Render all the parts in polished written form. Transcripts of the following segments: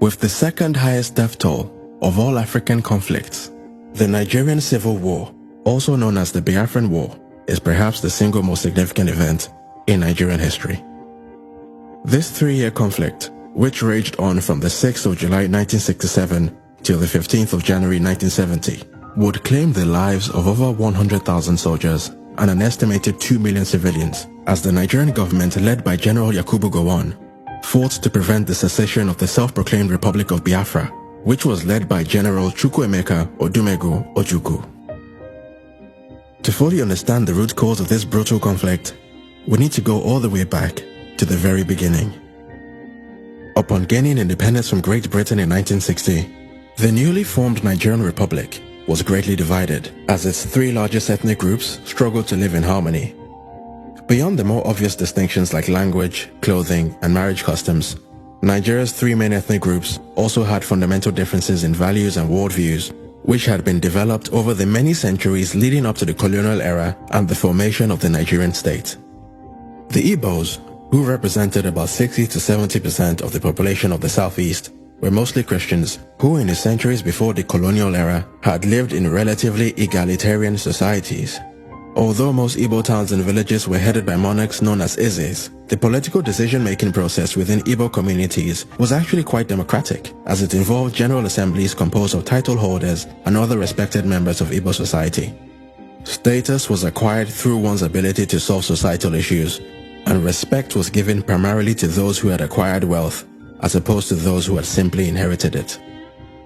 With the second highest death toll of all African conflicts, the Nigerian Civil War, also known as the Biafran War, is perhaps the single most significant event in Nigerian history. This 3-year conflict, which raged on from the 6th of July 1967 till the 15th of January 1970, would claim the lives of over 100,000 soldiers and an estimated 2 million civilians, as the Nigerian government, led by General Yakubu Gowon, fought to prevent the secession of the self-proclaimed Republic of Biafra, which was led by General Chukwuemeka Odumegu Ojukwu. To fully understand the root cause of this brutal conflict, we need to go all the way back to the very beginning. Upon gaining independence from Great Britain in 1960, the newly formed Nigerian Republic was greatly divided, as its 3 largest ethnic groups struggled to live in harmony. Beyond the more obvious distinctions like language, clothing, and marriage customs, Nigeria's 3 main ethnic groups also had fundamental differences in values and worldviews, which had been developed over the many centuries leading up to the colonial era and the formation of the Nigerian state. The Igbos, who represented about 60 to 70% of the population of the southeast, were mostly Christians who in the centuries before the colonial era had lived in relatively egalitarian societies. Although most Igbo towns and villages were headed by monarchs known as Ezes, the political decision-making process within Igbo communities was actually quite democratic, as it involved general assemblies composed of title holders and other respected members of Igbo society. Status was acquired through one's ability to solve societal issues, and respect was given primarily to those who had acquired wealth, as opposed to those who had simply inherited it.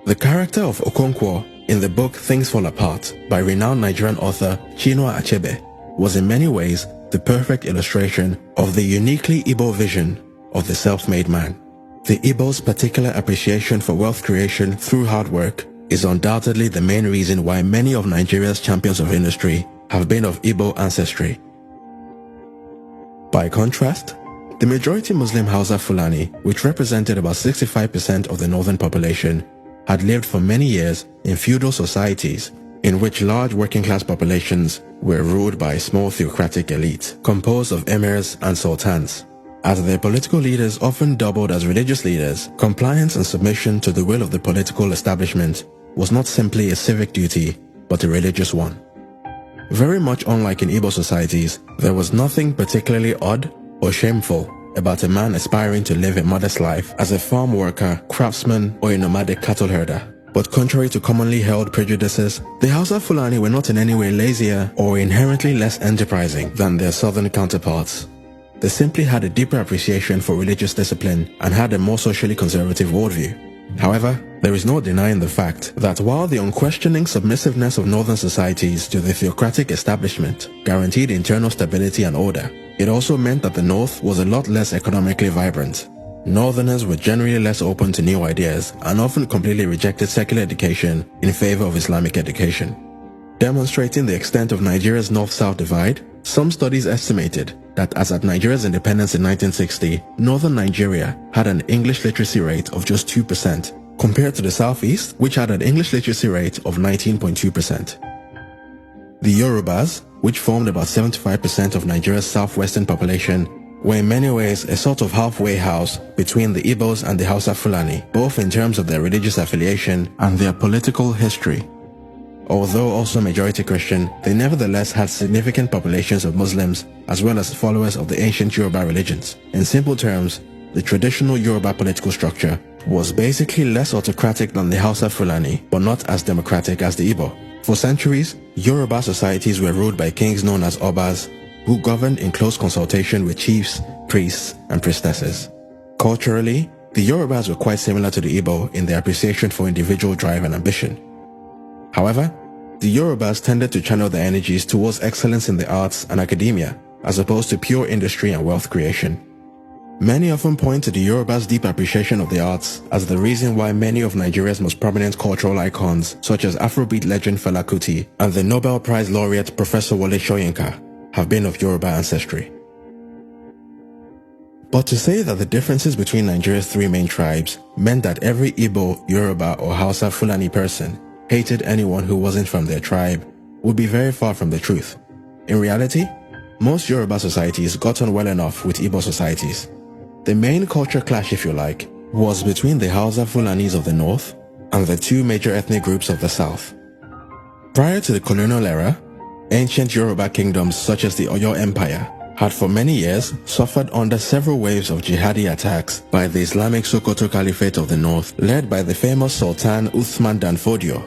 The character of Okonkwo in the book Things Fall Apart by renowned Nigerian author Chinua Achebe was in many ways the perfect illustration of the uniquely Igbo vision of the self-made man. The Igbo's particular appreciation for wealth creation through hard work is undoubtedly the main reason why many of Nigeria's champions of industry have been of Igbo ancestry. By contrast, the majority Muslim Hausa Fulani, which represented about 65% of the northern population, had lived for many years in feudal societies in which large working-class populations were ruled by a small theocratic elite composed of emirs and sultans. As their political leaders often doubled as religious leaders, compliance and submission to the will of the political establishment was not simply a civic duty, but a religious one. Very much unlike in Igbo societies, there was nothing particularly odd or shameful about a man aspiring to live a modest life as a farm worker, craftsman, or a nomadic cattle herder. But contrary to commonly held prejudices, the Hausa Fulani were not in any way lazier or inherently less enterprising than their southern counterparts. They simply had a deeper appreciation for religious discipline and had a more socially conservative worldview. However, there is no denying the fact that while the unquestioning submissiveness of northern societies to the theocratic establishment guaranteed internal stability and order, it also meant that the north was a lot less economically vibrant. Northerners were generally less open to new ideas and often completely rejected secular education in favor of Islamic education. Demonstrating the extent of Nigeria's north-south divide, some studies estimated that as at Nigeria's independence in 1960, northern Nigeria had an English literacy rate of just 2%, compared to the southeast, which had an English literacy rate of 19.2%. The Yorubas, which formed about 75% of Nigeria's southwestern population, were in many ways a sort of halfway house between the Igbos and the Hausa Fulani, both in terms of their religious affiliation and their political history. Although also majority Christian, they nevertheless had significant populations of Muslims as well as followers of the ancient Yoruba religions. In simple terms, the traditional Yoruba political structure was basically less autocratic than the Hausa Fulani, but not as democratic as the Igbo. For centuries, Yoruba societies were ruled by kings known as Obas, who governed in close consultation with chiefs, priests, and priestesses. Culturally, the Yorubas were quite similar to the Igbo in their appreciation for individual drive and ambition. However, the Yorubas tended to channel their energies towards excellence in the arts and academia, as opposed to pure industry and wealth creation. Many often point to the Yorubas' deep appreciation of the arts as the reason why many of Nigeria's most prominent cultural icons, such as Afrobeat legend Fela Kuti and the Nobel Prize laureate Professor Wole Soyinka, have been of Yoruba ancestry. But to say that the differences between Nigeria's 3 main tribes meant that every Igbo, Yoruba, or Hausa Fulani person hated anyone who wasn't from their tribe would be very far from the truth. In reality, most Yoruba societies got on well enough with Igbo societies. The main culture clash, if you like, was between the Hausa Fulanis of the north and the two major ethnic groups of the south. Prior to the colonial era, ancient Yoruba kingdoms such as the Oyo Empire had for many years suffered under several waves of jihadi attacks by the Islamic Sokoto Caliphate of the north, led by the famous Sultan Uthman Dan Fodio.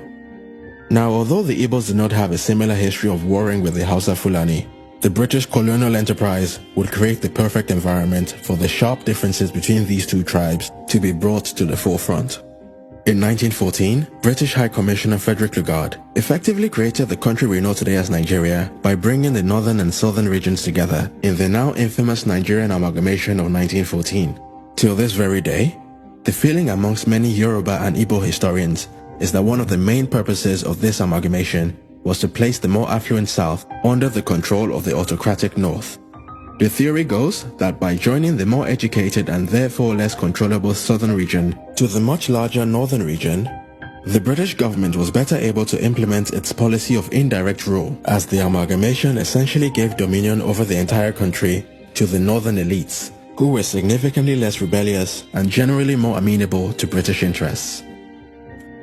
Now, although the Igbos did not have a similar history of warring with the Hausa Fulani, the British colonial enterprise would create the perfect environment for the sharp differences between these two tribes to be brought to the forefront. In 1914, British High Commissioner Frederick Lugard effectively created the country we know today as Nigeria by bringing the northern and southern regions together in the now infamous Nigerian amalgamation of 1914. Till this very day, the feeling amongst many Yoruba and Igbo historians is that one of the main purposes of this amalgamation was to place the more affluent south under the control of the autocratic north. The theory goes that by joining the more educated and therefore less controllable southern region to the much larger northern region, the British government was better able to implement its policy of indirect rule, as the amalgamation essentially gave dominion over the entire country to the northern elites, who were significantly less rebellious and generally more amenable to British interests.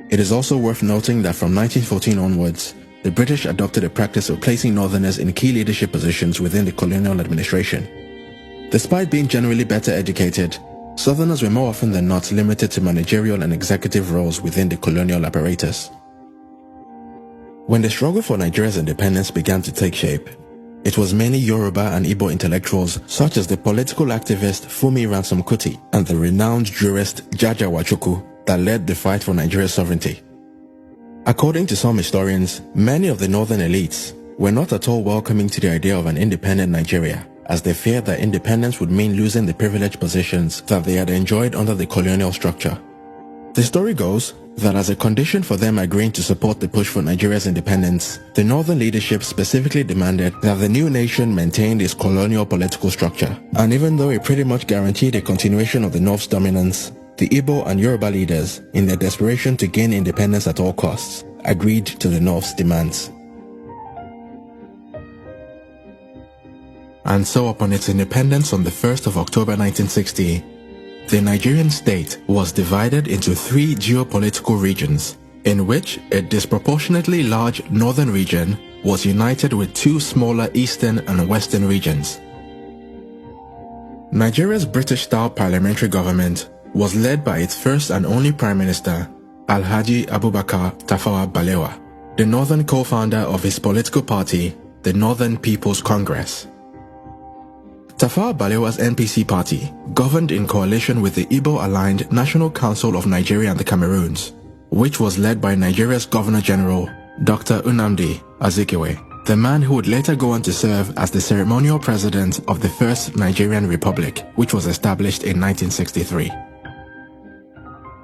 It is also worth noting that from 1914 onwards, the British adopted a practice of placing northerners in key leadership positions within the colonial administration. Despite being generally better educated, southerners were more often than not limited to managerial and executive roles within the colonial apparatus. When the struggle for Nigeria's independence began to take shape, it was many Yoruba and Igbo intellectuals such as the political activist Fumi Ransom Kuti and the renowned jurist Jaja Wachuku that led the fight for Nigeria's sovereignty. According to some historians, many of the northern elites were not at all welcoming to the idea of an independent Nigeria, as they feared that independence would mean losing the privileged positions that they had enjoyed under the colonial structure. The story goes that as a condition for them agreeing to support the push for Nigeria's independence, the northern leadership specifically demanded that the new nation maintain its colonial political structure. And even though it pretty much guaranteed a continuation of the North's dominance, the Igbo and Yoruba leaders, in their desperation to gain independence at all costs, agreed to the North's demands. And so upon its independence on the 1st of October 1960, the Nigerian state was divided into three geopolitical regions, in which a disproportionately large northern region was united with two smaller eastern and western regions. Nigeria's British-style parliamentary government was led by its first and only Prime Minister, Alhaji Abubakar Tafawa Balewa, the northern co-founder of his political party, the Northern People's Congress. Tafawa Balewa's NPC party governed in coalition with the Igbo-aligned National Council of Nigeria and the Cameroons, which was led by Nigeria's Governor-General, Dr. Nnamdi Azikiwe, the man who would later go on to serve as the ceremonial president of the First Nigerian Republic, which was established in 1963.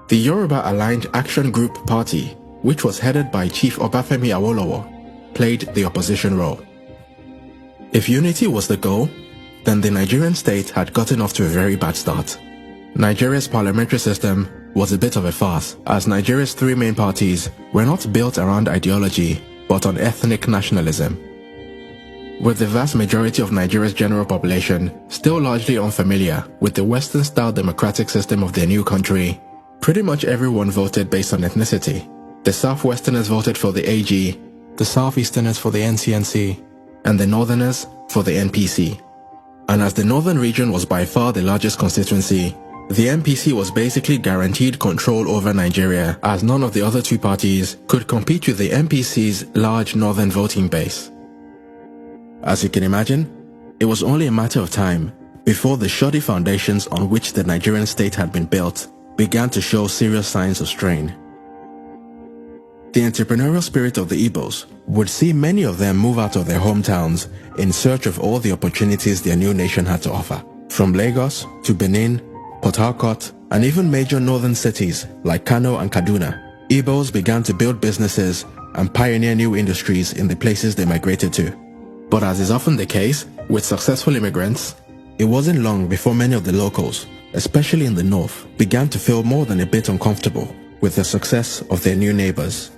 The Yoruba-aligned Action Group Party, which was headed by Chief Obafemi Awolowo, played the opposition role. If unity was the goal, then the Nigerian state had gotten off to a very bad start. Nigeria's parliamentary system was a bit of a farce, as Nigeria's three main parties were not built around ideology, but on ethnic nationalism. With the vast majority of Nigeria's general population still largely unfamiliar with the Western-style democratic system of their new country, pretty much everyone voted based on ethnicity. The Southwesterners voted for the AG, the Southeasterners for the NCNC, and the Northerners for the NPC. And as the northern region was by far the largest constituency, the NPC was basically guaranteed control over Nigeria, as none of the other two parties could compete with the NPC's large northern voting base. As you can imagine, it was only a matter of time before the shoddy foundations on which the Nigerian state had been built began to show serious signs of strain. The entrepreneurial spirit of the Igbos would see many of them move out of their hometowns in search of all the opportunities their new nation had to offer. From Lagos to Benin, Port Harcourt, and even major northern cities like Kano and Kaduna, Igbos began to build businesses and pioneer new industries in the places they migrated to. But as is often the case with successful immigrants, it wasn't long before many of the locals, especially in the north, began to feel more than a bit uncomfortable with the success of their new neighbors.